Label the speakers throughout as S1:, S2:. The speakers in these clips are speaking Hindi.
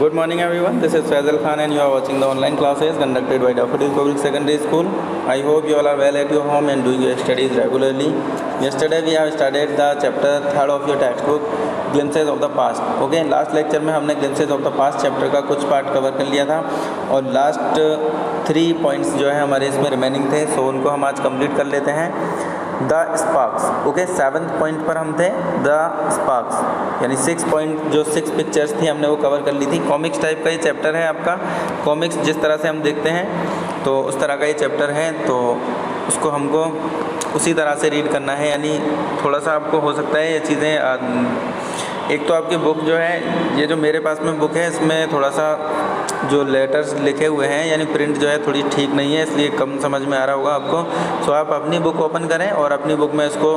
S1: Good morning everyone, this is Faisal Khan and you are watching the online classes conducted by Daffodil Public Secondary School. I hope you all are well at your home and doing your studies regularly. Yesterday we have studied the chapter 3rd of your textbook, Glimpses of the Past. Okay, last lecture में हमने Glimpses of the Past chapter का कुछ पार्ट कवर कर लिया था और लास्ट 3 पॉइंट्स जो है हमारे इसमें रिमेनिंग थे, सो उनको हम आज कंप्लीट कर लेते हैं। The sparks, okay, 7th point पर हम थे, द स्पार्क्स, यानी 6 पॉइंट जो 6 पिक्चर्स थी हमने वो कवर कर ली थी। कॉमिक्स टाइप का ये चैप्टर है आपका। कॉमिक्स जिस तरह से हम देखते हैं तो उस तरह का ये चैप्टर है, तो उसको हमको उसी तरह से रीड करना है। यानी थोड़ा सा आपको हो सकता है ये चीज़ें, एक तो आपकी बुक जो है, ये जो मेरे पास में बुक है इसमें थोड़ा सा जो लेटर्स लिखे हुए हैं यानी प्रिंट जो है थोड़ी ठीक नहीं है, इसलिए कम समझ में आ रहा होगा आपको। सो आप अपनी बुक ओपन करें और अपनी बुक में इसको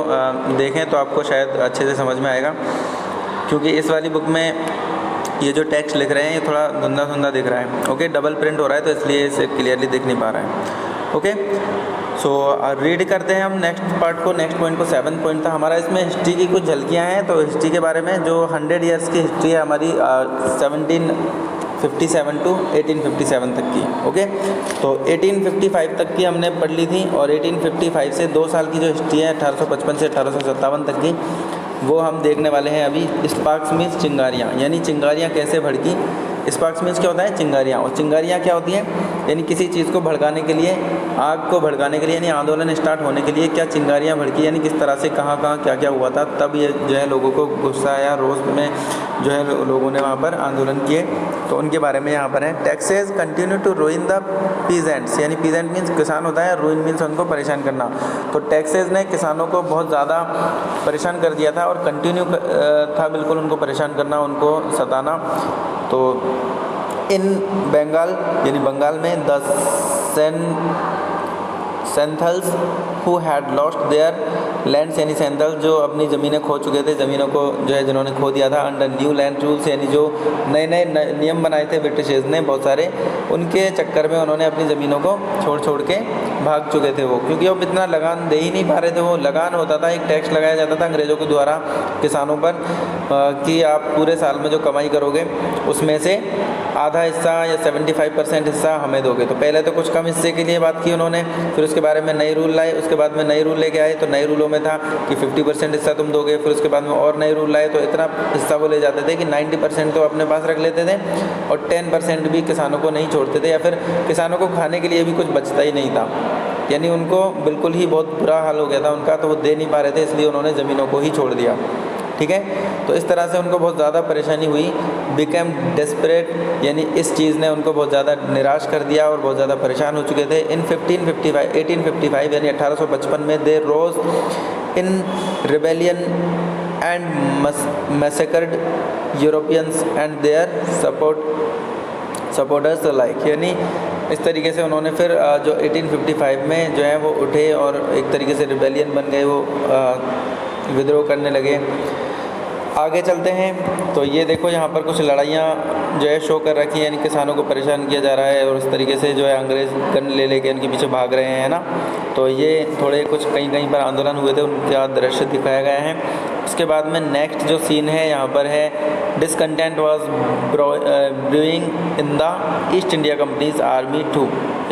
S1: देखें तो आपको शायद अच्छे से समझ में आएगा, क्योंकि इस वाली बुक में ये जो टेक्स्ट लिख रहे हैं ये थोड़ा धुंधा धुंधा दिख रहा है। ओके, डबल प्रिंट हो रहा है तो इसलिए इसे क्लियरली दिख नहीं पा रहा है। ओके, सो रीड करते हैं हम नेक्स्ट पार्ट को, नेक्स्ट पॉइंट को। 7th पॉइंट था हमारा, इसमें हिस्ट्री की कुछ झलकियाँ हैं। तो हिस्ट्री के बारे में जो 100 ईयर्स की हिस्ट्री है हमारी 1757 टू 1857 तक की। ओके, तो 1855 तक की हमने पढ़ ली थी और 1855 से 2 साल की जो हिस्ट्री है 1855 से 1857 तक की, वो हम देखने वाले हैं अभी। स्पार्क्स मीन्स चिंगारियाँ, यानी चिंगारियाँ कैसे भड़की। स्पार्क्स मीन्स क्या होता है? चिंगारियाँ। और चिंगारियाँ क्या होती हैं? यानी किसी चीज़ को भड़काने के लिए, आग को भड़काने के लिए, यानी आंदोलन स्टार्ट होने के लिए क्या चिंगारियाँ भड़की, यानी किस तरह से कहाँ क्या क्या हुआ था, तब ये जो है लोगों को गुस्सा आया, रोष में जो है लोगों ने वहाँ पर आंदोलन किए, तो उनके बारे में यहाँ पर है। Taxes continue to ruin the peasants, यानी पीजेंट मीन्स किसान होता है, रूइन मीन्स उनको परेशान करना। तो टैक्सेस ने किसानों को बहुत ज़्यादा परेशान कर दिया था और कंटिन्यू था बिल्कुल उनको परेशान करना, उनको सताना। तो इन बंगाल, यानी बंगाल में the Santhals who had lost their lands, यानी सेंथल्स जो अपनी ज़मीनें खो चुके थे, ज़मीनों को जो है जिन्होंने खो दिया था, अंडर न्यू लैंड रूल्स, यानी जो नए नए नियम बनाए थे ब्रिटिशर्स ने बहुत सारे, उनके चक्कर में उन्होंने अपनी ज़मीनों को छोड़ के भाग चुके थे वो, क्योंकि अब इतना लगान दे ही नहीं पा रहे थे। वो लगान होता था, एक टैक्स लगाया जाता था अंग्रेज़ों के द्वारा किसानों पर कि आप पूरे साल में जो कमाई करोगे उसमें से आधा हिस्सा या 75% हिस्सा हमें दोगे। तो पहले तो कुछ कम हिस्से के लिए बात की उन्होंने, फिर उसके बारे में नए रूल लाए, उसके बाद में नए रूल लेके आए, तो नए रूलों में था कि 50% हिस्सा तुम दोगे, फिर उसके बाद में और नए रूल लाए, तो इतना हिस्सा वो ले जाते थे कि 90% तो अपने पास रख लेते थे और 10% भी किसानों को नहीं छोड़ते थे, या फिर किसानों को खाने के लिए भी कुछ बचता ही नहीं था। यानी उनको बिल्कुल ही बहुत बुरा हाल हो गया था उनका, तो वो दे नहीं पा रहे थे, इसलिए उन्होंने ज़मीनों को ही छोड़ दिया। ठीक है, तो इस तरह से उनको बहुत ज़्यादा परेशानी हुई। बिकेम डेस्परेट, यानी इस चीज़ ने उनको बहुत ज़्यादा निराश कर दिया और बहुत ज़्यादा परेशान हो चुके थे। इन 1855 यानी 1855 में they rose in rebellion and massacred Europeans and their supporters like, यानी इस तरीके से उन्होंने फिर जो 1855 में जो है वो उठे और एक तरीके से रिबेलियन बन गए, वो विद्रोह करने लगे। आगे चलते हैं तो ये देखो यहाँ पर कुछ लड़ाइयाँ जो है शो कर रखी हैं, यानी किसानों को परेशान किया जा रहा है और इस तरीके से जो है अंग्रेज़ गन ले लेके उनके पीछे भाग रहे हैं ना। तो ये थोड़े कुछ कहीं पर आंदोलन हुए थे, उनका दृश्य दिखाया गया है। उसके बाद में नेक्स्ट जो सीन है यहाँ पर है, discontent was brewing in the East India Company's army too,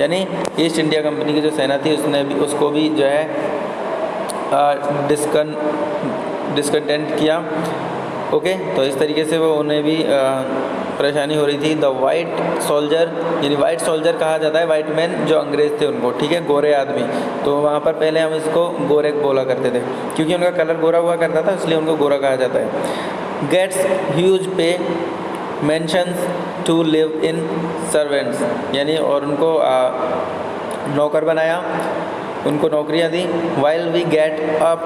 S1: यानी ईस्ट इंडिया कंपनी की जो सेना थी उसने भी उसको भी जो है डिसकंटेंट किया। ओके, तो इस तरीके से वो उन्हें भी परेशानी हो रही थी। द वाइट सोल्जर, यानी वाइट सोल्जर कहा जाता है वाइट मैन जो अंग्रेज़ थे उनको, ठीक है, गोरे आदमी। तो वहाँ पर पहले हम इसको गोरे बोला करते थे, क्योंकि उनका कलर गोरा हुआ करता था, इसलिए उनको गोरा कहा जाता है। Gets huge pay mansions to live in servants, यानी और उनको नौकर बनाया, उनको नौकरियां दी। While we get up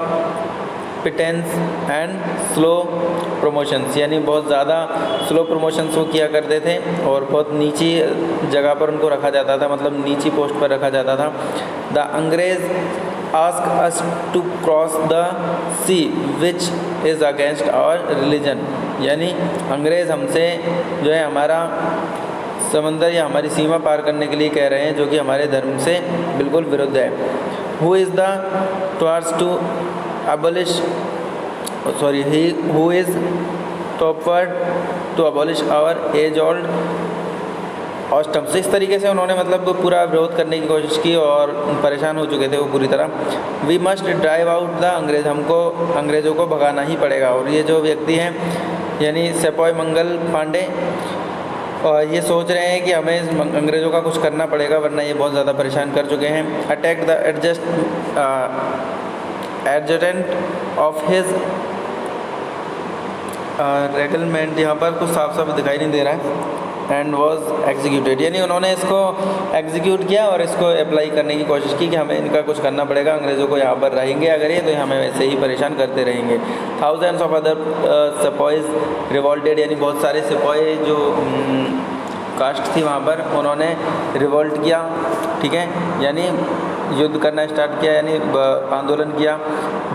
S1: pittance and slow promotions, यानी बहुत ज़्यादा स्लो प्रमोशंस वो किया करते थे और बहुत नीची जगह पर उनको रखा जाता था, मतलब नीची पोस्ट पर रखा जाता था। द अंग्रेज़ ask us to cross the sea which is against our religion, यानी अंग्रेज़ हमसे जो है हमारा समंदर या हमारी सीमा पार करने के लिए कह रहे हैं, जो कि हमारे धर्म से बिल्कुल विरुद्ध है। Who is the towards to abolish, sorry, he who is stopward to abolish our age-old ऑस्टम। इस तरीके से उन्होंने मतलब पूरा विरोध करने की कोशिश की और परेशान हो चुके थे वो पूरी तरह। We must drive out the अंग्रेज, हमको अंग्रेज़ों को भगाना ही पड़ेगा। और ये जो व्यक्ति हैं यानी सेपॉय मंगल पांडे, और ये सोच रहे हैं कि हमें अंग्रेज़ों का कुछ करना पड़ेगा वरना ये बहुत ज़्यादा परेशान कर चुके हैं। अटैक द एडजटेंट ऑफ हिज रेगलमेंट, यहाँ पर कुछ साफ साफ दिखाई नहीं दे रहा है। एंड वॉज एग्जीक्यूटेड, यानी उन्होंने इसको एग्जीक्यूट किया और इसको अप्लाई करने की कोशिश की कि हमें इनका कुछ करना पड़ेगा, अंग्रेज़ों को यहाँ पर रहेंगे अगर ये तो हमें वैसे ही परेशान करते रहेंगे। थाउजेंड्स ऑफ अदर सिपाहीज रिवोल्टेड, यानी बहुत सारे सिपाही जो कास्ट थी वहाँ पर उन्होंने रिवोल्ट किया, ठीक है, यानी युद्ध करना स्टार्ट किया, यानी आंदोलन किया।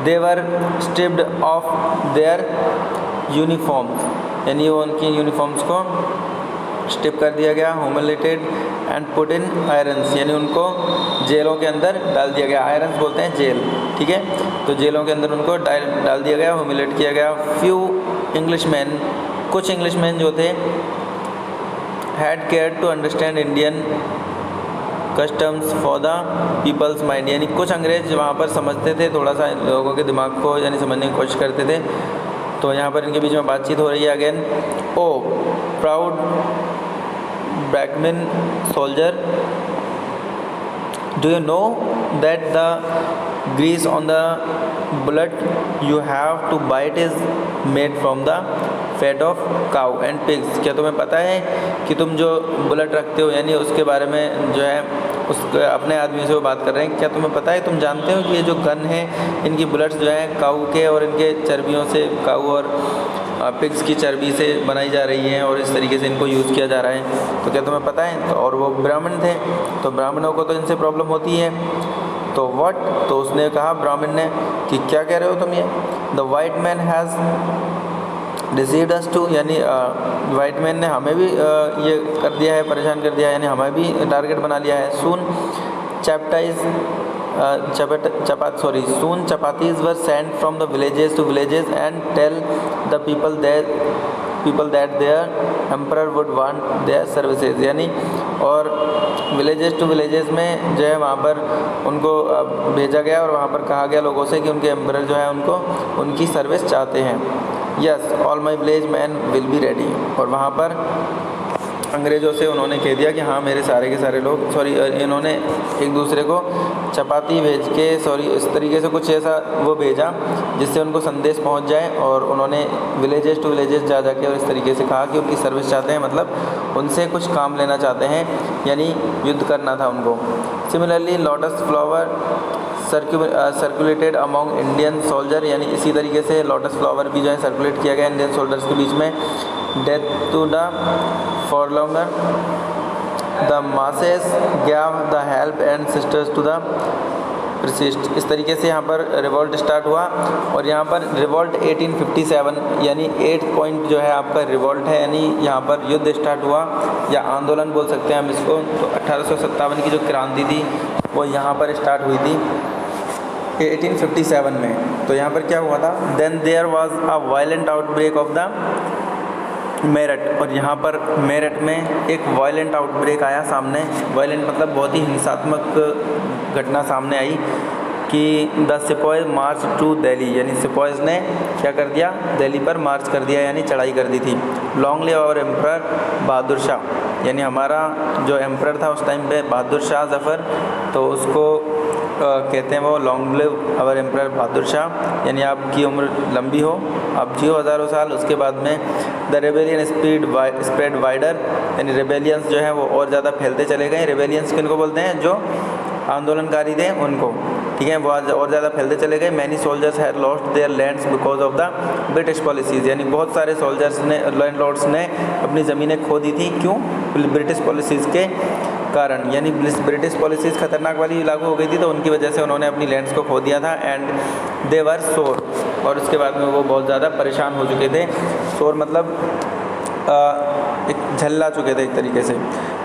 S1: दे वर स्ट्रिप्ड ऑफ देयर यूनिफॉर्म्स, यानी वो उनकी यूनिफॉर्म्स को स्ट्रिप कर दिया गया। Humiliated and put in irons, यानी उनको जेलों के अंदर डाल दिया गया। आयरन्स बोलते हैं जेल, ठीक है, तो जेलों के अंदर उनको डाल दिया गया, ह्यूमिलेट किया गया। फ्यू इंग्लिशमैन, कुछ इंग्लिशमैन जो थे, had care to understand Indian customs for the people's mind, यानी कुछ अंग्रेज वहाँ पर समझते थे, थोड़ा सा लोगों के दिमाग को यानी समझने की कोशिश करते थे। तो यहाँ पर इनके बीच में बातचीत हो रही है again. O proud Brahmin soldier, do you know that the grease on the bullet you have to bite is made from the fat of cow and pigs, क्या तुम्हें पता है कि तुम जो बुलेट रखते हो, यानी उसके बारे में जो है उस अपने आदमी से वो बात कर रहे हैं, क्या तुम्हें पता है, तुम जानते हो कि ये जो गन है इनकी बुलेट्स जो हैं काऊ के और इनके चर्बियों से, काऊ और पिग्स की चर्बी से बनाई जा रही हैं और इस तरीके से इनको यूज़ किया जा रहा है, तो क्या तुम्हें पता है। तो और वो ब्राह्मण थे, तो ब्राह्मणों को तो इनसे प्रॉब्लम होती है। तो व्हाट, तो उसने कहा ब्राह्मण ने कि क्या कह रहे हो तुम ये। The white man has deceived us too, यानी वाइट मैन ने हमें भी ये कर दिया है, परेशान कर दिया है, यानी हमें भी टारगेट बना लिया है। Soon chapatis were sent from the villages to villages and tell the people that their emperor would want their services, यानी और विलेजेस टू विलेजेस में जो है वहाँ पर उनको भेजा गया और वहाँ पर कहा गया लोगों से कि उनके एम्परर जो है उनको उनकी सर्विस चाहते हैं। Yes all my village man will be ready, और वहाँ पर अंग्रेज़ों से उन्होंने कह दिया कि हाँ मेरे सारे के सारे लोग, इन्होंने एक दूसरे को चपाती भेज के, इस तरीके से कुछ ऐसा वो भेजा जिससे उनको संदेश पहुंच जाए, और उन्होंने विलेजेस टू विलेजेस जा जाके और इस तरीके से कहा कि उनकी सर्विस चाहते हैं, मतलब उनसे कुछ काम लेना चाहते हैं, यानी युद्ध करना था उनको। Similarly lotus flower circulated among Indian soldier, यानी इसी तरीके से लोटस फ्लावर भी जो है सर्कुलेट किया गया इंडियन सोल्जर्स के बीच में। Death to the foreigner, the masses gave the help and sisters to the persist, इस तरीके से यहाँ पर रिवॉल्ट स्टार्ट हुआ। और यहाँ पर रिवॉल्ट 1857, यानी 8 पॉइंट जो है आपका रिवॉल्ट है, यानी यहाँ पर युद्ध स्टार्ट हुआ या आंदोलन बोल सकते हैं हम इसको। तो 1857 की जो क्रांति थी वो यहाँ पर स्टार्ट हुई थी 1857 में। तो यहाँ पर क्या हुआ था, then there was a violent outbreak of the Meerut, और यहाँ पर मेरठ में एक वायलेंट आउटब्रेक आया सामने। वायलेंट मतलब बहुत ही हिंसात्मक घटना सामने आई कि द सिपाहीज मार्च टू दिल्ली, यानी सिपाहीज ने क्या कर दिया, दिल्ली पर मार्च कर दिया, यानी चढ़ाई कर दी थी। Long live our emperor Bahadur Shah, यानी हमारा जो एम्परर था उस टाइम पे बहादुर शाह जफ़र, तो उसको कहते हैं वो long live our emperor Bahadur Shah, यानी आपकी उम्र लंबी हो, आप जियो हज़ारों साल। उसके बाद में द रेबेलियन स्प्रेड वाइडर, यानी रेबेलियंस जो है वो और ज़्यादा फैलते चले गए। रेबेलियंस किनको बोलते हैं, जो आंदोलनकारी थे उनको, ठीक है, वो और ज़्यादा फैलते चले गए। Many soldiers had lost their lands because of the British policies, यानी बहुत सारे सोल्जर्स ने, लैंडलॉर्ड्स ने अपनी ज़मीनें खो दी थी। क्यों, ब्रिटिश पॉलिसीज़ के कारण, यानी ब्रिटिश पॉलिसीज़ खतरनाक वाली लागू हो गई थी, तो उनकी वजह से उन्होंने अपनी लैंड्स को खो दिया था। एंड दे वर सोर, और उसके बाद में वो बहुत ज़्यादा परेशान हो चुके थे। सोर मतलब एक झल्ला चुके थे एक तरीके से।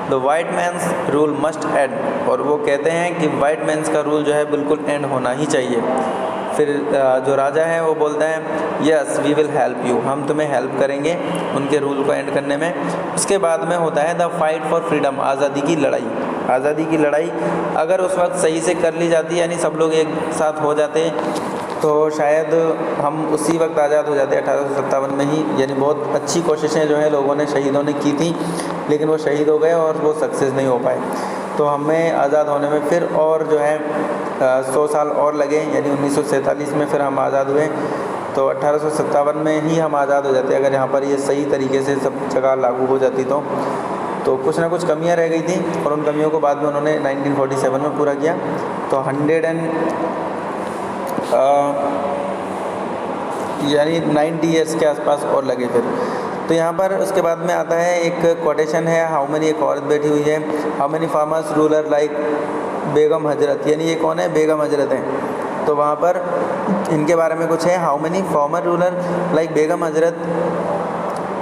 S1: The white man's rule must end, और वो कहते हैं कि वाइट मैंस का रूल जो है बिल्कुल एंड होना ही चाहिए। फिर जो राजा है वो बोलता है yes we will help you, हम तुम्हें हेल्प करेंगे उनके रूल को एंड करने में। उसके बाद में होता है द फाइट फॉर फ्रीडम, आज़ादी की लड़ाई। आज़ादी की लड़ाई अगर उस वक्त सही से कर ली जाती, यानी सब लोग एक साथ हो जाते, तो शायद हम उसी वक्त आज़ाद हो जाते 1857 में ही। यानी बहुत अच्छी कोशिशें जो है लोगों ने, शहीदों ने की थी, लेकिन वो शहीद हो गए और वो सक्सेस नहीं हो पाए। तो हमें आज़ाद होने में फिर और जो है 100 साल और लगे, यानी 1947 में फिर हम आज़ाद हुए। तो 1857 में ही हम आज़ाद हो जाते अगर यहाँ पर ये सही तरीके से सब जगह लागू हो जाती। तो कुछ ना कुछ कमियाँ रह गई थी और उन कमियों को बाद में उन्होंने 1947 में पूरा किया। तो 90 ईयर्स के आसपास और लगे फिर। तो यहाँ पर उसके बाद में आता है एक कोटेशन है, हाउ मेनी, एक औरत बैठी हुई है, how many farmers ruler like Begum Hazrat, यानी ये कौन है, बेगम हजरत हैं। तो वहाँ पर इनके बारे में कुछ है, how many farmer ruler like Begum Hazrat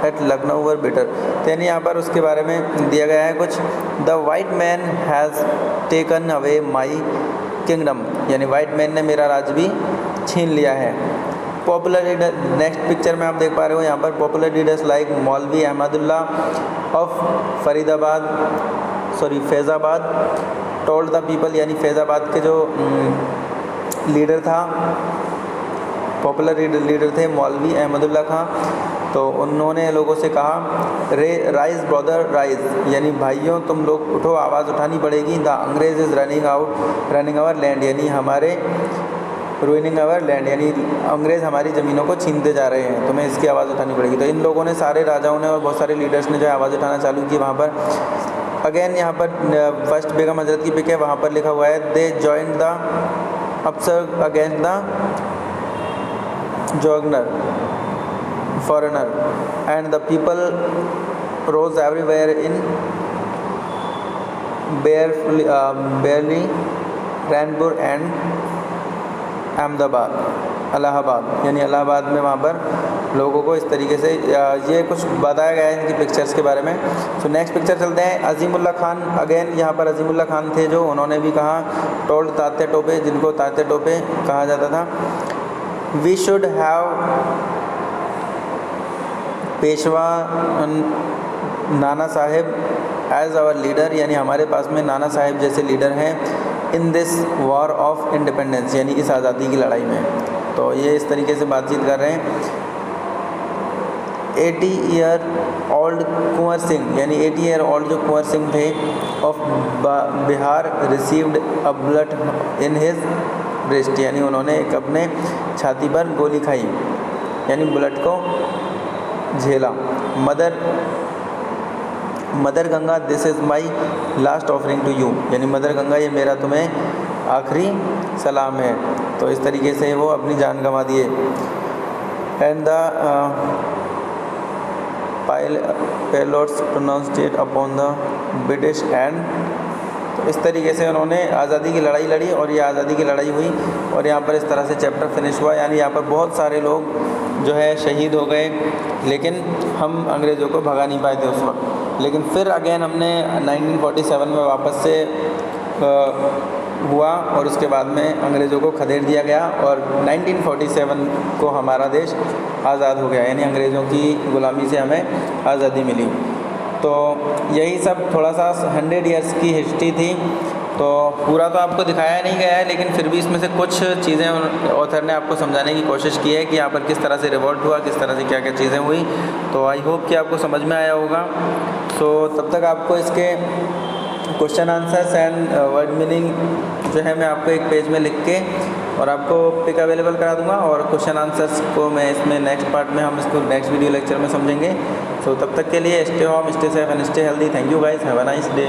S1: at Lucknow were better. तो यानी यहाँ पर उसके बारे में दिया गया है कुछ, the white man has taken away my kingdom, यानी वाइट मैन ने मेरा राज भी छीन लिया है। पॉपुलर लीडर, नेक्स्ट पिक्चर में आप देख पा रहे हो यहाँ पर, पॉपुलर लीडर्स लाइक मौलवी Ahmadullah of Faizabad told the people, यानी फैज़ाबाद के जो लीडर था, पॉपुलर लीडर थे मौलवी अहमदुल्ला खां। तो उन्होंने लोगों से कहा राइज ब्रदर राइज, यानी भाइयों तुम लोग उठो, आवाज़ उठानी पड़ेगी। द अंग्रेज इज़ रनिंग आवर लैंड, यानी हमारे रूइनिंग आवर लैंड, यानी अंग्रेज़ हमारी ज़मीनों को छीनते जा रहे हैं, तुम्हें इसकी आवाज़ उठानी पड़ेगी। तो इन लोगों ने, सारे राजाओं ने और बहुत सारे लीडर्स ने जो है आवाज़ उठाना चालू की वहाँ पर। अगेन यहाँ पर फर्स्ट बेगम हजरत की पिक है, वहाँ पर लिखा हुआ है they joined the upsurge against the foreigner foreigner and the people rose everywhere in Barely, Ranpur and Allahabad, यानी इलाहाबाद में वहाँ पर लोगों को इस तरीके से ये कुछ बताया गया है इनकी पिक्चर्स के बारे में। तो नेक्स्ट पिक्चर चलते हैं, अजीमुल्ला खान। अगेन यहाँ पर अजीमुल्ला खान थे जो, उन्होंने भी कहा टोल्ड तात्या टोपे, जिनको तात्या टोपे कहा जाता था, we should have Peshwa Nana Saheb as our leader, यानी हमारे पास में नाना साहेब जैसे लीडर हैं in this war of independence, यानी इस आज़ादी की लड़ाई में। तो ये इस तरीके से बातचीत कर रहे हैं। 80 ईयर ओल्ड कुंवर सिंह, यानी 80 ईयर ओल्ड जो कुंवर सिंह थे of Bihar received a bullet in his breast, यानी उन्होंने एक अपने छाती पर गोली खाई, यानी बुलेट को झेला। Mother Ganga this is my last offering to you, यानी मदर गंगा ये मेरा तुम्हें आखिरी सलाम है। तो इस तरीके से वो अपनी जान गंवा दिए। And the pilots pronounced upon the British and, तो इस तरीके से उन्होंने आज़ादी की लड़ाई लड़ी और ये आज़ादी की लड़ाई हुई और यहाँ पर इस तरह से चैप्टर फिनिश हुआ। यानी यहाँ पर बहुत सारे लोग जो है शहीद हो गए, लेकिन हम अंग्रेज़ों को भगा नहीं पाए थे उस वक्त। लेकिन फिर अगेन हमने 1947 में वापस से हुआ और उसके बाद में अंग्रेज़ों को खदेड़ दिया गया और 1947 को हमारा देश आज़ाद हो गया, यानी अंग्रेज़ों की ग़ुलामी से हमें आज़ादी मिली। तो यही सब थोड़ा सा 100 ईयर्स की हिस्ट्री थी। तो पूरा तो आपको दिखाया नहीं गया है, लेकिन फिर भी इसमें से कुछ चीज़ें ऑथर ने आपको समझाने की कोशिश की है कि यहाँ पर किस तरह से रिवॉल्ट हुआ, किस तरह से क्या क्या चीज़ें हुई। तो आई होप कि आपको समझ में आया होगा। सो तब तक आपको इसके question answers and word meaning जो है मैं आपको एक पेज में लिख के और आपको पिक अवेलेबल करा दूंगा, और क्वेश्चन आंसर्स को मैं इसमें नेक्स्ट पार्ट में हम इसको नेक्स्ट वीडियो लेक्चर में समझेंगे। सो तब तक के लिए stay home, stay safe and stay healthy. Thank you guys, have a nice day.